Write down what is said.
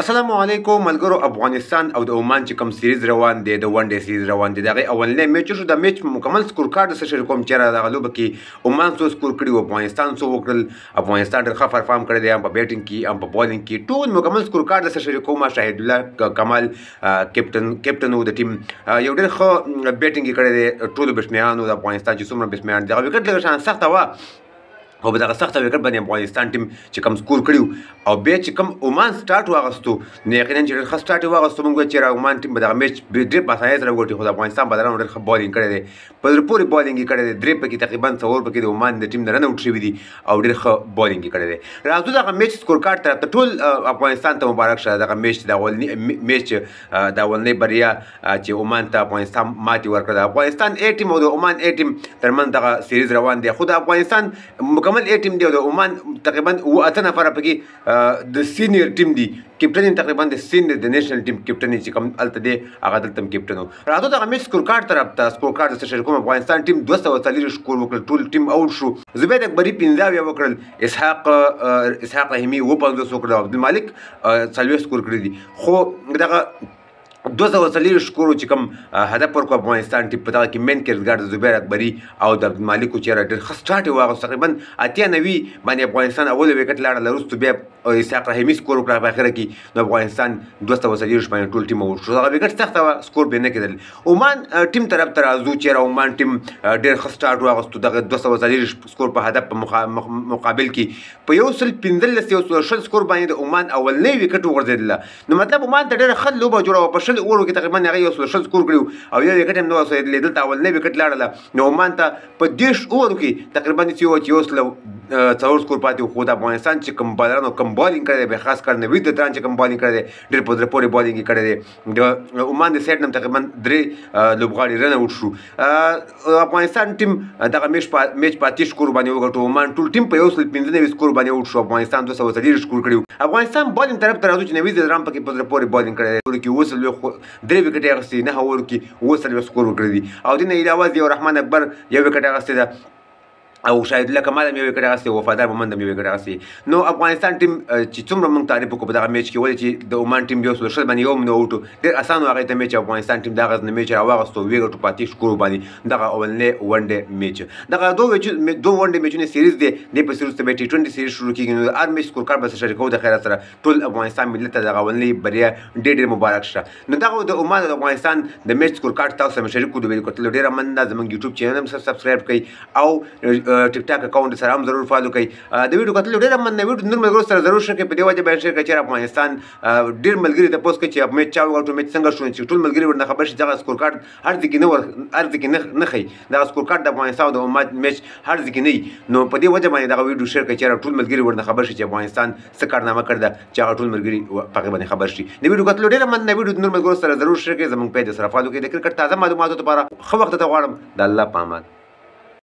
السلام علیکم ملګرو. افغانستان او د عمان چې کوم سیریز روان دی د ون ډے سیریز روان دی دغه اولنې میچ شو. د میچ مکمل سکور کارډ سره شریک کوم چې دغه لوبه کې عمان څو سکور کړي او افغانستان څو وکړل. افغانستان ډېر ښه پرفارم کړی دی، هم په بیټینګ کې هم په بالینګ کې، ټول مکمل سکور کارډ سره شریک کوم. شاهد الله کمال کیپټن وو د ټیم، یو ډېر ښه بیټینګ یې کړی دی. ټولو بسمیانو د افغانستان چې څومره بسمیان دغه وکټ لږ شان سخته وه او په دغه سخته وکټ باندې افغانستان ټیم چې کوم سکور کړي او بیا چې کوم عمان سټارټ واغستو نو یقینا چې ډېر ښه سټارټ یې واغستو. موږ چې عمان ټیم په دغه میچ ډېر په اسانۍ سره وګټي، خو د افغانستان بدلانو ډېر ښه بالینګ کړی دی، په زړه پورې بالینګ یې کړی دی. درې پکې تقریبا څلور پکې د عمان د ټیم نه رن آوټ شوي دي او ډېر ښه بالینګ یې کړی دی. راځو دغه میچ سکور کارډ طرف ته ټول افغانستان ته مبارک شه. دغه میچ د اولنۍ بریا چې عمان ته افغانستان ماتې ورکړه. د افغانستان A ټیم او د عمان A ټیم ترمنځ دغه سیریز روان دی، خو د افغانستان مکمل A ټیم دی او د عمان تقریبا 8 نفره پکې د سینیر ټیم دی. کیپټن تقریبا د سینیر د نیشنل ټیم کیپټن چې کوم الته دی هغه دلته کیپټن و. راځو دغه میچ سکور کارډ طرف ته سکور کارډ سره شریک کوم. افغانستان ټیم 240 سکور وکړل، ټول ټیم آوټ شو. زبید اکبري 15 وکړل، اسحاق رحیمي 50 وکړل، عبدالمالک 40 سکور کړی دي. خو دغه 240 سکور چې کوم هدف ورکړو افغانستان ټیم په دغه کې مین کردګار د زبیر اکبري او د عبدالمالک چې ډېر ښه سټارټ یې واغوست. تقریبا 98 باندې افغانستان اوله وکټ لاړه، وروسته بیا اسحاق رحیمي سکور وکړه په اخره کې. نو افغانستان 240 باندې ټول ټیم آوټ شو. دغه وکټ سخته وه، سکور بیا نه کېدل. عمان ټیم طرف ته راځو چې عمان ټیم ډېر ښه سټارټ واغوستو. دغه 240 سکور په هدف په مقابل کې په 115 سکور باندې د عمان اولنۍ وکټ وغورځېدله. نو مطلب عمان ته ډېره ښه لوبه جوړه وه. په اوورو کې تقریبا هغه 100 سکور کړي او یو وکټ هم نه وسوېدلی. دلته اولنۍ وکټ لاړله. نو عمان ته په 10 اوورو کې تقریبا چې 4 سکور پاتې و. خو د افغانستان چې کوم بالرانو کوم بالینګ کړی دی، خاص کر نوید دران چې کوم بالینګ کړی دی ډېر په زړه پورې بالینګ یې کړی دی. د عمان د سایډ نه تقریبا 3 لوبغاړي رن آوټ شو. افغانستان ټیم دغه میچ په 30 سکور باندې وګټو. عمان ټول ټیم په 115 سکور باندې آوټ شو. افغانستان 240 سکور کړي. افغانستان بالینګ طرف ته راځو چې نوید دران پکې په زړه پورې بالینګ کړی دی. 3 وکټ یې اخیستي، 9 اوورو کې 30 سکور وکړی دي. او دې نه علاوه ضیاء الرحمن اکبر یو وکټ اخیستی ده او شاهد الله کمال هم یو وکټ اخیستی، وفادار محمد هم یو وکټ اخیستی. نو افغانستان ټیم چې څومره موږ تعریف وکړو په دغه میچ کې، ولې چې د عمان ټیم 240 باندې یو هم نه آوټ و، ډېر اسان و هغې ته میچ. افغانستان ټیم دغه نه میچ راواغستو، وګټو په 30 سکورو باندې. دغه اولنۍ ون ډے میچ، دغه دوه ون ډے میچونه سیریز دی. دې په سیریز ته بیا T20 سیریز شروع کېږي. نو هر میچ سکور کارډ به سره شریکوو د خیرات سره. ټول افغانستان ملت ته دغه اولنۍ بریا ډېر مبارک شه. نو دغه د عمان او د افغانستان د میچ سکور کارډ تاسو سره شریک کړو. د ویډیو کتلو ډېره مننه. زموږ یوټیوب چینل هم سبسکرایب کړئ او ټیک ټاک اکاونټ سره هم ضرور فالو کړئ. د ویډیو کتلو ډېره مننه. ویډیو نور ملګرو سره ضرور شریک کړئ. په دې وجه باندې شریک کړئ چې افغانستان ډېر ملګري تپوس کوي چې میچ چا وګټو، میچ څنګه شو، چې ټول ملګري ورنه خبر شي. دغه سکور کارډ هر ځای کې نه ښیي. دغه سکور کارډ د افغانستان او د عمان میچ هر ځای کې نه وي. نو په دې وجه باندې دغه ویډیو شیر کړئ چې ټول ملګري ورنه خبر شي چې افغانستان څه کارنامه کړې ده، چې هغه ټول ملګري په هغې باندې خبر شي. د ویډیو کتلو ډېره مننه. ویډیو نور ملګرو سره ضرور شیر کړئ. زموږ پیج سره فالو کړئ. د کرکټ تازه معلوماتو لپاره ښه وخت ته غواړم. د الله په امان.